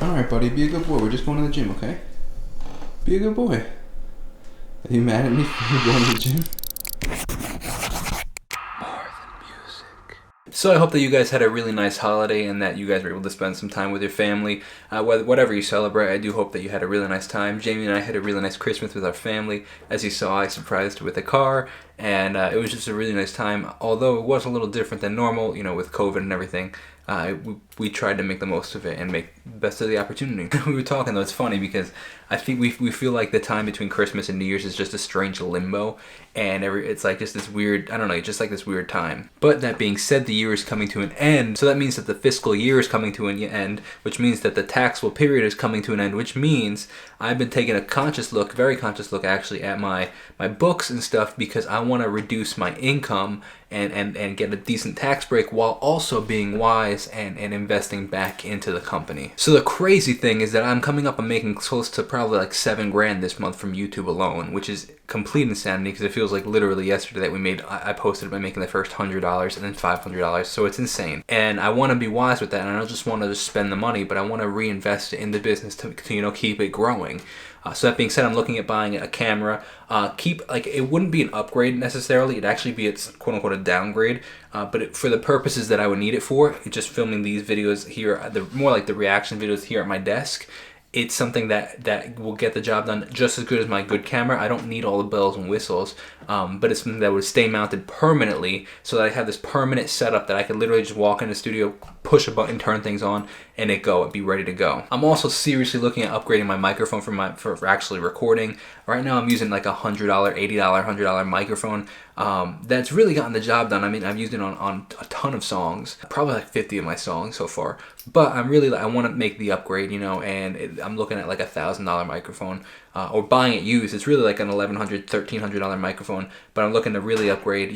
Alright, buddy, be a good boy. We're just going to the gym, okay? Be a good boy. Are you mad at me for going to the gym? So I hope that you guys had a really nice holiday and that you guys were able to spend some time with your family. Whatever you celebrate, I do hope that you had a really nice time. Jamie and I had a really nice Christmas with our family. As you saw, I surprised her with a car, and it was just a really nice time. Although it was a little different than normal, with COVID and everything. We tried to make the most of it and make the best of the opportunity. We were talking though, it's funny because I think we feel like the time between Christmas and New Year's is just a strange limbo, and it's like just this weird, I don't know, just like this weird time. But that being said, the year is coming to an end, so that means that the fiscal year is coming to an end, which means that the taxable period is coming to an end, which means I've been taking a very conscious look actually at my books and stuff, because I want to reduce my income and get a decent tax break while also being wise and investing back into the company. So the crazy thing is that I'm making close to probably like $7,000 this month from YouTube alone, which is complete insanity because it feels like literally yesterday that I posted by making the first $100 and then $500, so it's insane. And I want to be wise with that, and I don't just want to spend the money, but I want to reinvest it in the business to keep it growing. So that being said, I'm looking at buying a camera. It wouldn't be an upgrade necessarily. It'd actually be its quote unquote a downgrade. But for the purposes that I would need it for, just filming these videos here, more like the reaction videos here at my desk, it's something that will get the job done just as good as my good camera. I don't need all the bells and whistles, but it's something that would stay mounted permanently, so that I have this permanent setup that I could literally just walk in the studio, push a button, turn things on, and it'd be ready to go. I'm also seriously looking at upgrading my microphone for actually recording. Right now I'm using like a $100, $80, $100 microphone. That's really gotten the job done. I mean, I've used it on a ton of songs, probably like 50 of my songs so far. But I want to make the upgrade, and I'm looking at like $1,000 microphone, or buying it used. It's really like an $1,100, $1,300 microphone, but I'm looking to really upgrade.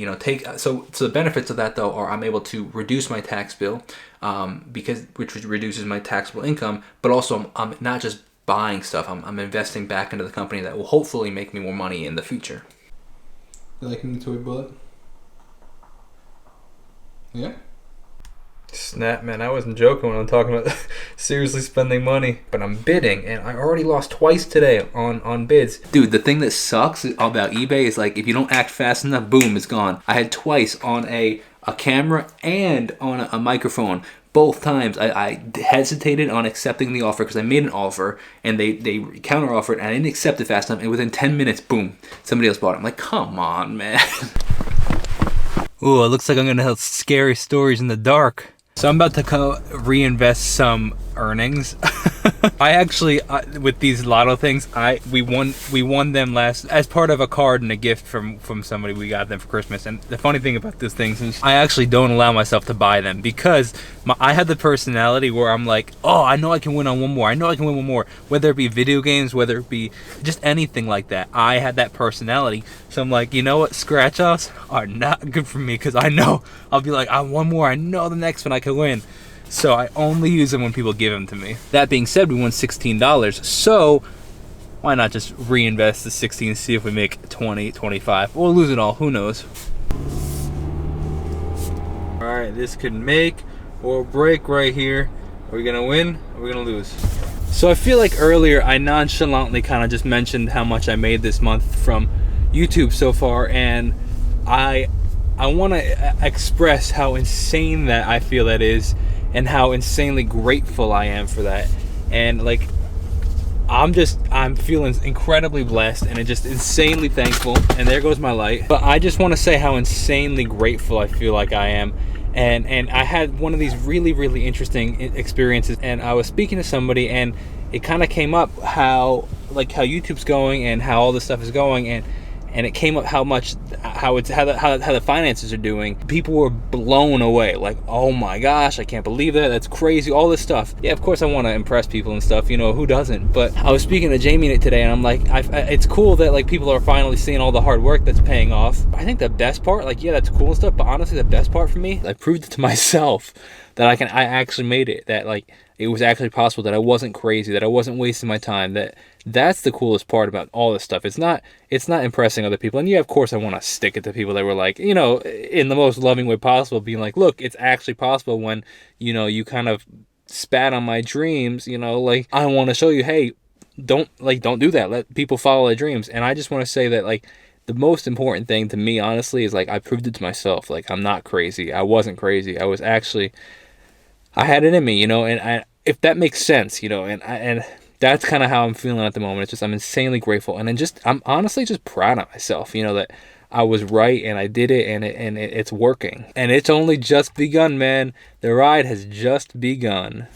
So the benefits of that though are I'm able to reduce my tax bill, which reduces my taxable income, but also I'm not just buying stuff. I'm investing back into the company that will hopefully make me more money in the future. You liking the toy bullet? Yeah? Snap, man, I wasn't joking when I'm talking about seriously spending money. But I'm bidding, and I already lost twice today on bids. Dude, the thing that sucks about eBay is like if you don't act fast enough, boom, it's gone. I had twice on a camera and on a microphone. Both times I hesitated on accepting the offer because I made an offer and they counter offered and I didn't accept it fast enough, and within 10 minutes, boom, somebody else bought it. I'm like, come on, man. Ooh, it looks like I'm gonna have scary stories in the dark. So I'm about to reinvest some earnings. I actually, with these lotto things, we won them last as part of a card and a gift from somebody. We got them for Christmas. And the funny thing about those things is I actually don't allow myself to buy them because I have the personality where I'm like, oh, I know I can win on one more. I know I can win one more. Whether it be video games, whether it be just anything like that. I had that personality. So I'm like, you know what? Scratch offs are not good for me because I know I'll be like, I want one more. I know the next one I can win. So I only use them when people give them to me. That being said, we won $16. So why not just reinvest the 16, see if we make 20, 25, or lose it all, who knows. All right, this could make or break right here. Are we gonna win or are we gonna lose? So I feel like earlier I nonchalantly kind of just mentioned how much I made this month from YouTube so far, and I want to express how insane that I feel that is, and how insanely grateful I am for that. And like, I'm feeling incredibly blessed and just insanely thankful. And there goes my light. But I just want to say how insanely grateful I feel like I am. And I had one of these really, really interesting experiences, and I was speaking to somebody, and it kind of came up how YouTube's going and how all this stuff is going, and it came up how the finances are doing. People were blown away, like, oh my gosh, I can't believe that, that's crazy, all this stuff. Yeah, of course I want to impress people and stuff, who doesn't? But I was speaking to Jamie today, and I'm like, it's cool that like people are finally seeing all the hard work that's paying off. I think the best part, like, yeah, that's cool and stuff, but honestly the best part for me, I proved it to myself that I actually made it, that like it was actually possible, that I wasn't crazy, that I wasn't wasting my time. That's the coolest part about all this stuff. It's not impressing other people. And yeah, of course I want to stick it to people that were like, in the most loving way possible, being like, look, it's actually possible when, you kind of spat on my dreams, you know, like, I want to show you, hey, don't do that. Let people follow their dreams. And I just want to say that, like, the most important thing to me, honestly, is like, I proved it to myself. Like, I'm not crazy. I wasn't crazy. I was actually, I had it in me, you know, and if that makes sense, you know, and that's kind of how I'm feeling at the moment. It's just, I'm insanely grateful, and I'm honestly just proud of myself, you know, that I was right and I did it, and it's working, and it's only just begun, man. The ride has just begun.